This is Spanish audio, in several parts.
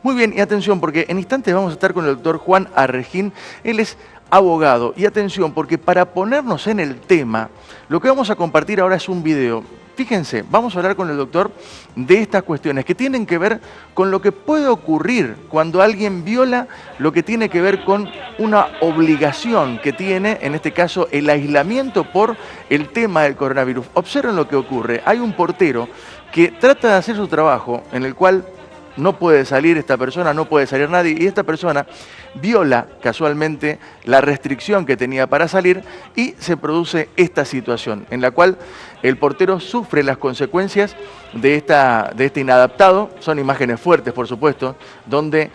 Muy bien, y atención, porque en instantes vamos a estar con el doctor Juan Arrejín. Él es abogado. Y atención, porque para ponernos en el tema, lo que vamos a compartir ahora es un video. Fíjense, vamos a hablar con el doctor de estas cuestiones que tienen que ver con lo que puede ocurrir cuando alguien viola lo que tiene que ver con una obligación que tiene, en este caso, el aislamiento por el tema del coronavirus. Observen lo que ocurre. Hay un portero que trata de hacer su trabajo, en el cual no puede salir esta persona, no puede salir nadie, y esta persona viola casualmente la restricción que tenía para salir y se produce esta situación en la cual el portero sufre las consecuencias de este inadaptado. Son imágenes fuertes, por supuesto, donde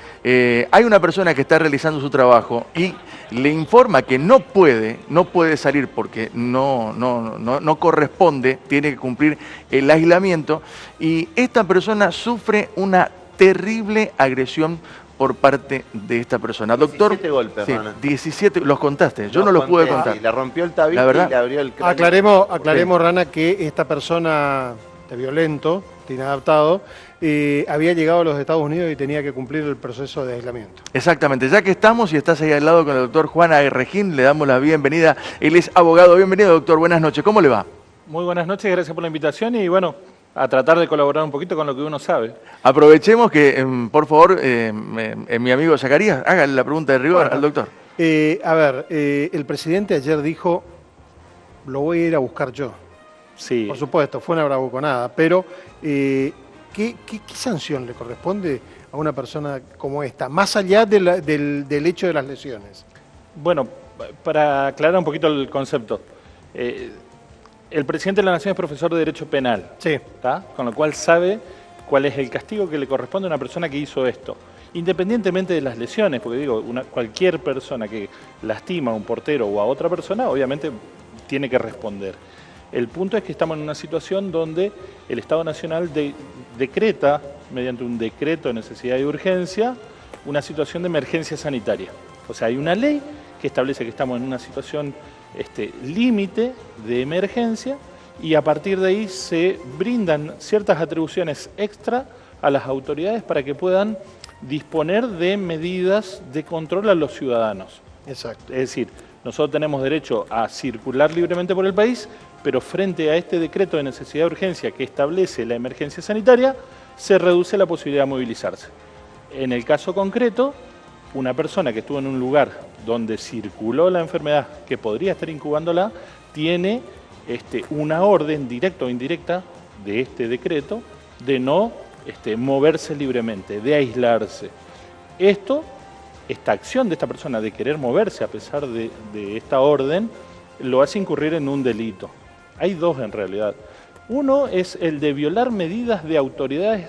hay una persona que está realizando su trabajo y le informa que no puede salir porque no corresponde, tiene que cumplir el aislamiento, y esta persona sufre una terrible agresión por parte de esta persona. Doctor, 17 golpes, sí, Rana. 17, los contaste, yo no los pude contar. Y le rompió el tabique La verdad. y le abrió el cráneo. Aclaremos, Rana, que esta persona de violento, de inadaptado, había llegado a los Estados Unidos y tenía que cumplir el proceso de aislamiento. Exactamente, ya que estamos y estás ahí al lado con el doctor Juan Arrejín, le damos la bienvenida. Él es abogado. Bienvenido, doctor, buenas noches, ¿cómo le va? Muy buenas noches, gracias por la invitación y bueno, a tratar de colaborar un poquito con lo que uno sabe. Aprovechemos que, por favor, mi amigo Zacarías, haga la pregunta de rigor al doctor. El presidente ayer dijo, lo voy a ir a buscar yo. Sí. Por supuesto, fue una bravuconada, pero ¿qué sanción le corresponde a una persona como esta, más allá del hecho de las lesiones? Bueno, para aclarar un poquito el concepto, el presidente de la Nación es profesor de Derecho Penal, Sí. ¿tá? Con lo cual sabe cuál es el castigo que le corresponde a una persona que hizo esto, independientemente de las lesiones, porque digo, cualquier persona que lastima a un portero o a otra persona, obviamente tiene que responder. El punto es que estamos en una situación donde el Estado Nacional decreta, mediante un decreto de necesidad y urgencia, una situación de emergencia sanitaria. O sea, hay una ley que establece que estamos en una situación límite de emergencia y a partir de ahí se brindan ciertas atribuciones extra a las autoridades para que puedan disponer de medidas de control a los ciudadanos. Exacto. Es decir, nosotros tenemos derecho a circular libremente por el país, pero frente a este decreto de necesidad de urgencia que establece la emergencia sanitaria, se reduce la posibilidad de movilizarse. En el caso concreto, una persona que estuvo en un lugar donde circuló la enfermedad, que podría estar incubándola, tiene una orden directa o indirecta de este decreto de no moverse libremente, de aislarse. Esta acción de esta persona de querer moverse a pesar de esta orden, lo hace incurrir en un delito. Hay dos en realidad. Uno es el de violar medidas de autoridades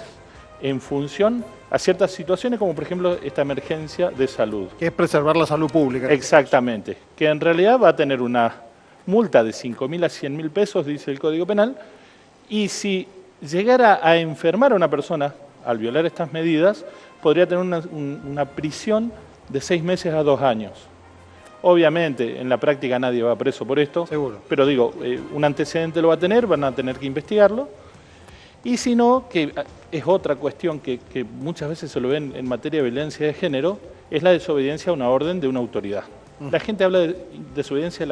en función a ciertas situaciones, como por ejemplo esta emergencia de salud. Que es preservar la salud pública. Exactamente, que en realidad va a tener una multa de 5.000 a 100.000 pesos, dice el Código Penal, y si llegara a enfermar a una persona al violar estas medidas, podría tener una prisión de 6 meses a 2 años. Obviamente, en la práctica nadie va preso por esto, Seguro. pero digo, un antecedente lo va a tener, van a tener que investigarlo. Y si no, que es otra cuestión que muchas veces se lo ven en materia de violencia de género, es la desobediencia a una orden de una autoridad. La gente habla de desobediencia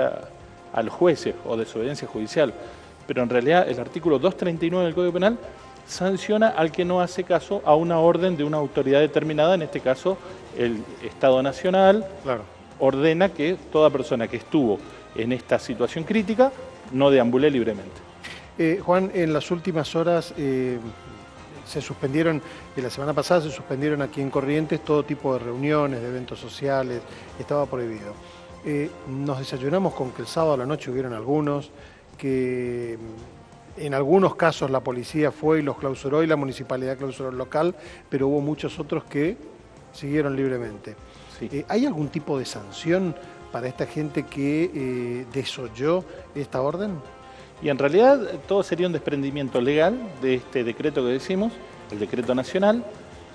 a los jueces o desobediencia judicial, pero en realidad el artículo 239 del Código Penal sanciona al que no hace caso a una orden de una autoridad determinada, en este caso el Estado Nacional. Claro. Ordena que toda persona que estuvo en esta situación crítica no deambule libremente. Juan, en las últimas horas se suspendieron, la semana pasada se suspendieron aquí en Corrientes todo tipo de reuniones, de eventos sociales, estaba prohibido. Nos desayunamos con que el sábado a la noche hubieron algunos, que en algunos casos la policía fue y los clausuró y la municipalidad clausuró el local, pero hubo muchos otros que siguieron libremente. Sí. ¿Hay algún tipo de sanción para esta gente que desoyó esta orden? Y en realidad todo sería un desprendimiento legal de este decreto que decimos, el decreto nacional.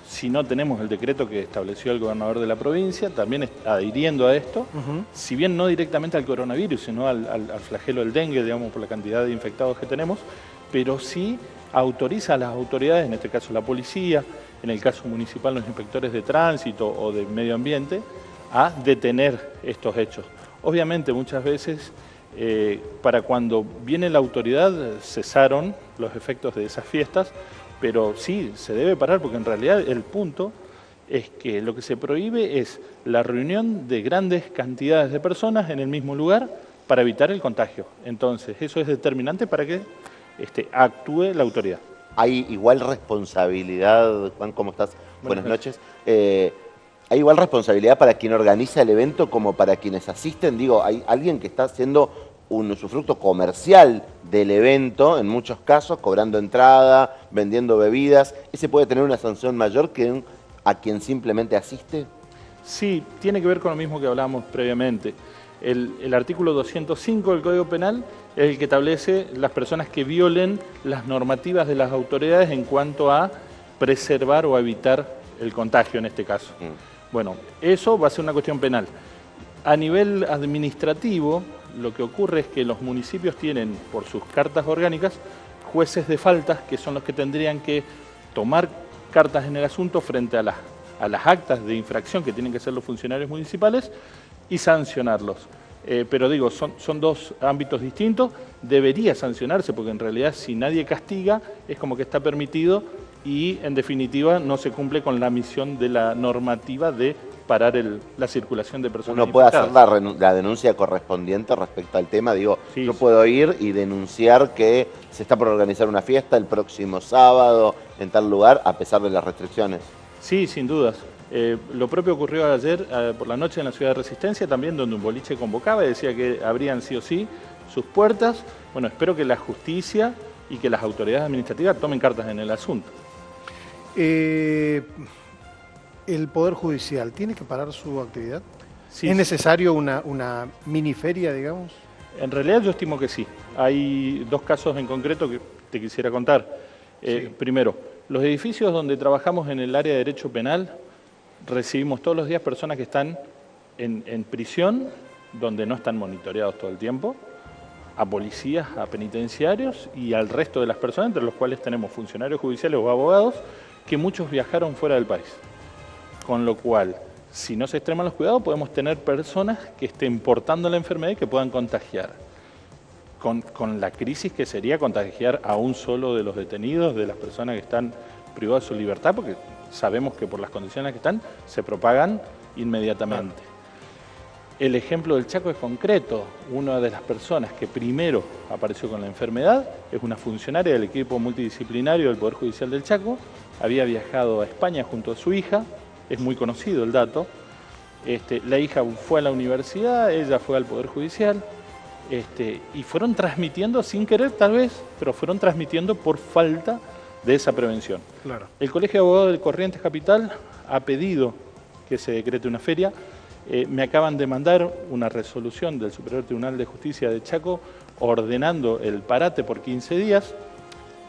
Si no tenemos el decreto que estableció el gobernador de la provincia, también adhiriendo a esto, si bien no directamente al coronavirus, sino al flagelo del dengue, digamos, por la cantidad de infectados que tenemos, pero sí autoriza a las autoridades, en este caso la policía, en el caso municipal los inspectores de tránsito o de medio ambiente, a detener estos hechos. Obviamente muchas veces para cuando viene la autoridad cesaron los efectos de esas fiestas, pero sí, se debe parar porque en realidad el punto es que lo que se prohíbe es la reunión de grandes cantidades de personas en el mismo lugar para evitar el contagio. Entonces, eso es determinante para que actúe la autoridad. ¿Hay igual responsabilidad, Juan, cómo estás? Buenas noches. ¿Hay igual responsabilidad para quien organiza el evento como para quienes asisten? Digo, hay alguien que está haciendo un usufructo comercial del evento, en muchos casos, cobrando entrada, vendiendo bebidas. ¿Ese puede tener una sanción mayor que a quien simplemente asiste? Sí, tiene que ver con lo mismo que hablábamos previamente. El artículo 205 del Código Penal es el que establece las personas que violen las normativas de las autoridades en cuanto a preservar o evitar el contagio en este caso. Bueno, eso va a ser una cuestión penal. A nivel administrativo, lo que ocurre es que los municipios tienen, por sus cartas orgánicas, jueces de faltas, que son los que tendrían que tomar cartas en el asunto frente a las actas de infracción que tienen que hacer los funcionarios municipales y sancionarlos. Pero digo, son dos ámbitos distintos. Debería sancionarse porque en realidad si nadie castiga es como que está permitido y en definitiva no se cumple con la misión de la normativa de parar la circulación de personas. Uno puede hacer la denuncia correspondiente respecto al tema. Digo, sí, yo puedo ir y denunciar que se está por organizar una fiesta el próximo sábado en tal lugar a pesar de las restricciones. Sí, sin dudas. Lo propio ocurrió ayer por la noche en la ciudad de Resistencia, también donde un boliche convocaba y decía que abrían sí o sí sus puertas. Bueno, espero que la justicia y que las autoridades administrativas tomen cartas en el asunto. ¿El Poder Judicial tiene que parar su actividad? Sí, ¿Es necesario una mini feria, digamos? En realidad yo estimo que sí. Hay dos casos en concreto que te quisiera contar. Sí. Primero, los edificios donde trabajamos en el área de derecho penal, recibimos todos los días personas que están en prisión, donde no están monitoreados todo el tiempo, a policías, a penitenciarios y al resto de las personas, entre los cuales tenemos funcionarios judiciales o abogados, que muchos viajaron fuera del país. Con lo cual, si no se extreman los cuidados, podemos tener personas que estén portando la enfermedad y que puedan contagiar. Con la crisis que sería contagiar a un solo de los detenidos, de las personas que están privadas de su libertad, porque sabemos que por las condiciones que están, se propagan inmediatamente. Claro. El ejemplo del Chaco es concreto. Una de las personas que primero apareció con la enfermedad es una funcionaria del equipo multidisciplinario del Poder Judicial del Chaco. Había viajado a España junto a su hija, es muy conocido el dato. La hija fue a la universidad, ella fue al Poder Judicial, y fueron transmitiendo, sin querer tal vez, pero fueron transmitiendo por falta de esa prevención. Claro. El Colegio de Abogados de Corrientes Capital ha pedido que se decrete una feria. Me acaban de mandar una resolución del Superior Tribunal de Justicia de Chaco ordenando el parate por 15 días.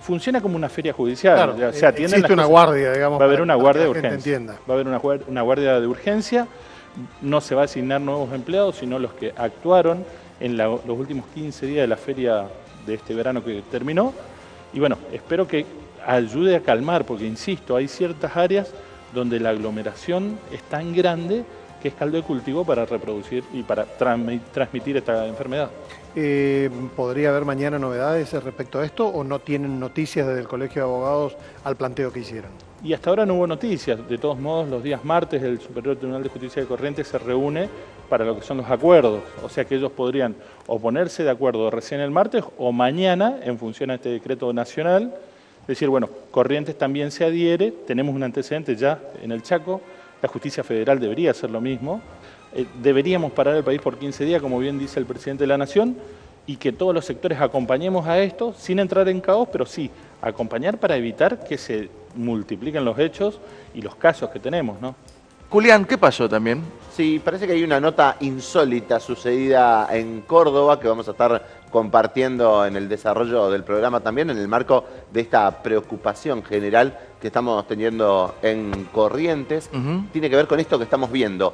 Funciona como una feria judicial. Claro, o sea, existe una guardia, digamos. Va a haber una guardia de urgencia. Va a haber una guardia de urgencia. No se va a asignar nuevos empleados, sino los que actuaron en los últimos 15 días de la feria de este verano que terminó. Y bueno, espero que ayude a calmar, porque insisto, hay ciertas áreas donde la aglomeración es tan grande que es caldo de cultivo para reproducir y para transmitir esta enfermedad. ¿Podría haber mañana novedades respecto a esto o no tienen noticias desde el Colegio de Abogados al planteo que hicieron? Y hasta ahora no hubo noticias. De todos modos, los días martes el Superior Tribunal de Justicia de Corrientes se reúne para lo que son los acuerdos. O sea que ellos podrían o ponerse de acuerdo recién el martes o mañana en función a este decreto nacional. Decir, bueno, Corrientes también se adhiere, tenemos un antecedente ya en el Chaco. La justicia federal debería hacer lo mismo. Deberíamos parar el país por 15 días, como bien dice el presidente de la Nación, y que todos los sectores acompañemos a esto, sin entrar en caos, pero sí acompañar para evitar que se multipliquen los hechos y los casos que tenemos, ¿no? Julián, ¿qué pasó también? Sí, parece que hay una nota insólita sucedida en Córdoba que vamos a estar compartiendo en el desarrollo del programa también, en el marco de esta preocupación general que estamos teniendo en Corrientes. Tiene que ver con esto que estamos viendo.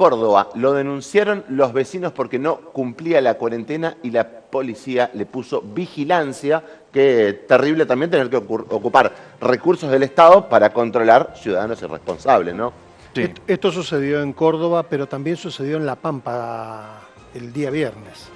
Córdoba, lo denunciaron los vecinos porque no cumplía la cuarentena y la policía le puso vigilancia. Qué terrible también tener que ocupar recursos del Estado para controlar ciudadanos irresponsables, ¿no? Sí. Esto sucedió en Córdoba, pero también sucedió en La Pampa el día viernes.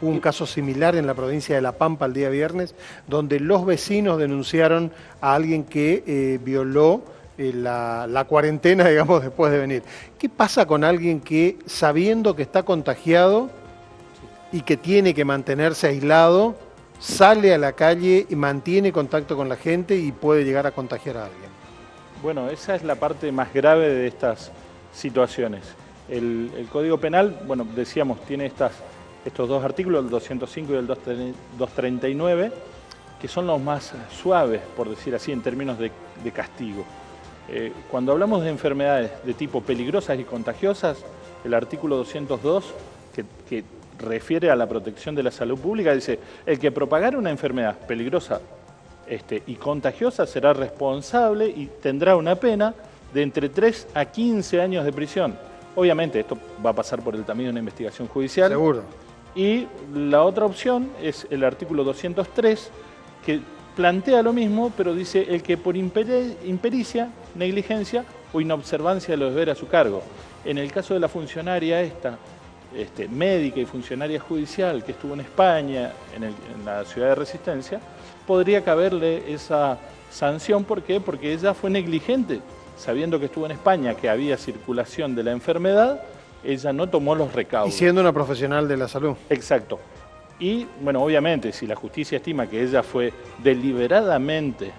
Hubo un caso similar en la provincia de La Pampa el día viernes, donde los vecinos denunciaron a alguien que violó la cuarentena, digamos, después de venir. ¿Qué pasa con alguien que, sabiendo que está contagiado y que tiene que mantenerse aislado, sale a la calle y mantiene contacto con la gente y puede llegar a contagiar a alguien? Bueno, esa es la parte más grave de estas situaciones. El Código Penal, bueno, decíamos, tiene estos dos artículos, el 205 y el 239, que son los más suaves, por decir así, en términos de castigo. Cuando hablamos de enfermedades de tipo peligrosas y contagiosas, el artículo 202, que refiere a la protección de la salud pública, dice: el que propagara una enfermedad peligrosa y contagiosa será responsable y tendrá una pena de entre 3 a 15 años de prisión. Obviamente esto va a pasar por el camino de una investigación judicial. Seguro. Y la otra opción es el artículo 203, que plantea lo mismo, pero dice: el que por impericia, negligencia o inobservancia de los deberes a su cargo. En el caso de la funcionaria médica y funcionaria judicial que estuvo en España, en la ciudad de Resistencia, podría caberle esa sanción. ¿Por qué? Porque ella fue negligente. Sabiendo que estuvo en España, que había circulación de la enfermedad, ella no tomó los recaudos. Y siendo una profesional de la salud. Exacto. Y, bueno, obviamente, si la justicia estima que ella fue deliberadamente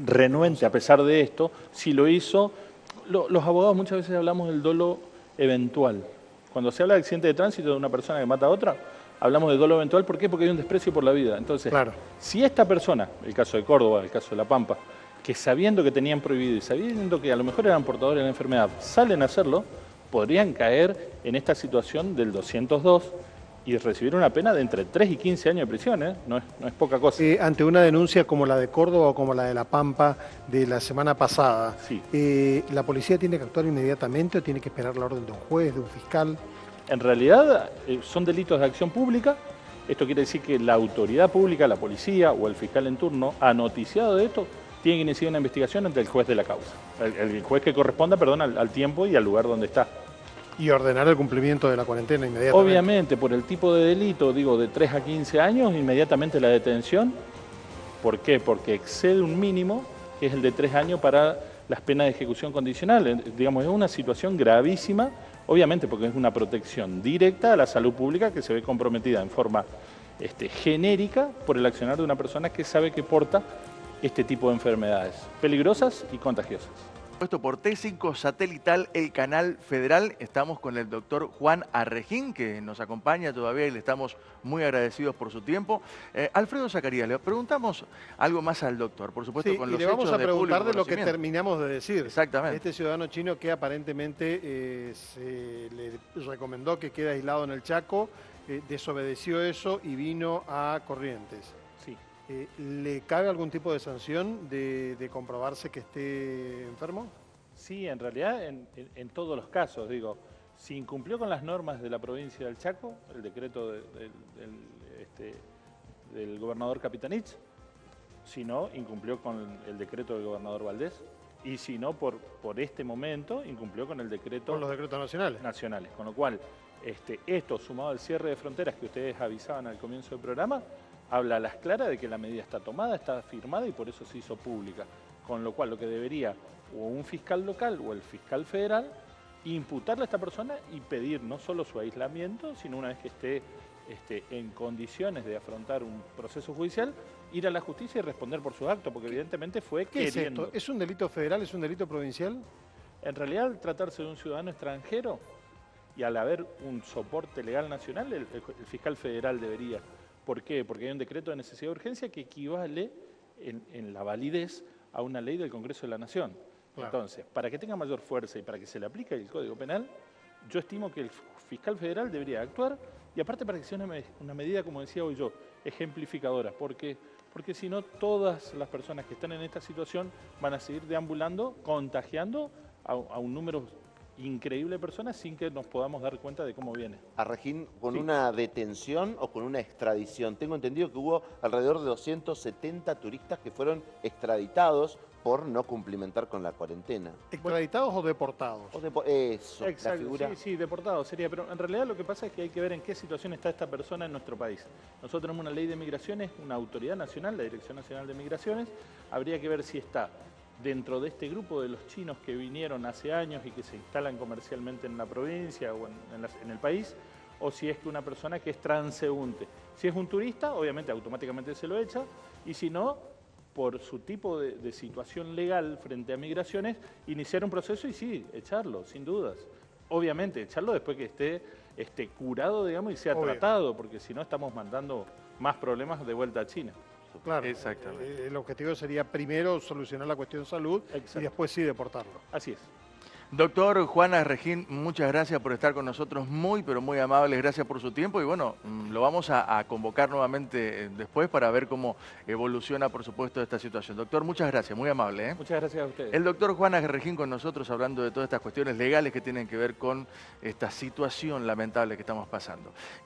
renuente a pesar de esto, si lo hizo, los abogados muchas veces hablamos del dolo eventual. Cuando se habla de accidente de tránsito de una persona que mata a otra, hablamos de dolo eventual. ¿Por qué? Porque hay un desprecio por la vida. Entonces, claro, si esta persona, el caso de Córdoba, el caso de La Pampa, que sabiendo que tenían prohibido y sabiendo que a lo mejor eran portadores de la enfermedad, salen a hacerlo, podrían caer en esta situación del 202 y recibir una pena de entre 3 y 15 años de prisión, ¿eh? No es poca cosa. Ante una denuncia como la de Córdoba o como la de La Pampa de la semana pasada, Sí. ¿La policía tiene que actuar inmediatamente o tiene que esperar la orden de un juez, de un fiscal? En realidad son delitos de acción pública. Esto quiere decir que la autoridad pública, la policía o el fiscal en turno, ha noticiado de esto, tiene que iniciar una investigación ante el juez de la causa. El juez que corresponda, perdón, al tiempo y al lugar donde está. Y ordenar el cumplimiento de la cuarentena inmediatamente. Obviamente, por el tipo de delito, digo, de 3 a 15 años, inmediatamente la detención. ¿Por qué? Porque excede un mínimo, que es el de 3 años para las penas de ejecución condicional. Digamos, es una situación gravísima, obviamente porque es una protección directa a la salud pública que se ve comprometida en forma genérica por el accionar de una persona que sabe que porta este tipo de enfermedades peligrosas y contagiosas. Esto por T5 Satelital, el canal federal. Estamos con el doctor Juan Arrejín, que nos acompaña todavía y le estamos muy agradecidos por su tiempo. Alfredo Zacarías, le preguntamos algo más al doctor, por supuesto, Sí, con y los le vamos hechos a de preguntar público de lo que conocimiento. terminamos de decir. Exactamente. Este ciudadano chino que aparentemente se le recomendó que quede aislado en el Chaco, desobedeció eso y vino a Corrientes. Sí. ¿Le cabe algún tipo de sanción de comprobarse que esté enfermo? Sí, en realidad en todos los casos, digo, si incumplió con las normas de la provincia del Chaco, el decreto del gobernador Capitanich, si no, incumplió con el decreto del gobernador Valdés, y si no, por este momento, incumplió con el decreto... Con los decretos nacionales. Nacionales, con lo cual, esto sumado al cierre de fronteras que ustedes avisaban al comienzo del programa, habla a las claras de que la medida está tomada, está firmada y por eso se hizo pública. Con lo cual, lo que debería o un fiscal local o el fiscal federal imputarle a esta persona y pedir no solo su aislamiento, sino una vez que esté en condiciones de afrontar un proceso judicial, ir a la justicia y responder por sus actos, porque evidentemente fue ¿Qué es queriendo. esto? ¿Es un delito federal? ¿Es un delito provincial? En realidad, al tratarse de un ciudadano extranjero y al haber un soporte legal nacional, el fiscal federal debería. ¿Por qué? Porque hay un decreto de necesidad de urgencia que equivale en la validez a una ley del Congreso de la Nación. Claro. Entonces, para que tenga mayor fuerza y para que se le aplique el Código Penal, yo estimo que el fiscal federal debería actuar y aparte para que sea una medida, como decía hoy yo, ejemplificadora. ¿Por qué? Porque si no, todas las personas que están en esta situación van a seguir deambulando, contagiando a un número increíble de personas sin que nos podamos dar cuenta de cómo viene. Arregín, ¿con Sí. una detención o con una extradición? Tengo entendido que hubo alrededor de 270 turistas que fueron extraditados por no cumplimentar con la cuarentena. ¿Extraditados o deportados? Eso, la Exacto, figura. sí, sí, deportado sería, pero en realidad lo que pasa es que hay que ver en qué situación está esta persona en nuestro país. Nosotros tenemos una ley de migraciones, una autoridad nacional, la Dirección Nacional de Migraciones, habría que ver si está dentro de este grupo de los chinos que vinieron hace años y que se instalan comercialmente en la provincia o en el país, o si es que una persona que es transeúnte. Si es un turista, obviamente automáticamente se lo echa, y si no, por su tipo de situación legal frente a migraciones, iniciar un proceso y sí, echarlo, sin dudas. Obviamente, echarlo después que esté curado, digamos, y sea Obvio. tratado, porque si no estamos mandando más problemas de vuelta a China. Claro. Exactamente. El objetivo sería primero solucionar la cuestión de salud Exacto. y después sí deportarlo. Así es. Doctor Juan Arregín, muchas gracias por estar con nosotros, muy pero muy amables, gracias por su tiempo y bueno, lo vamos a convocar nuevamente después para ver cómo evoluciona por supuesto esta situación. Doctor, muchas gracias, muy amable. Muchas gracias a ustedes. El doctor Juan Arregín con nosotros hablando de todas estas cuestiones legales que tienen que ver con esta situación lamentable que estamos pasando.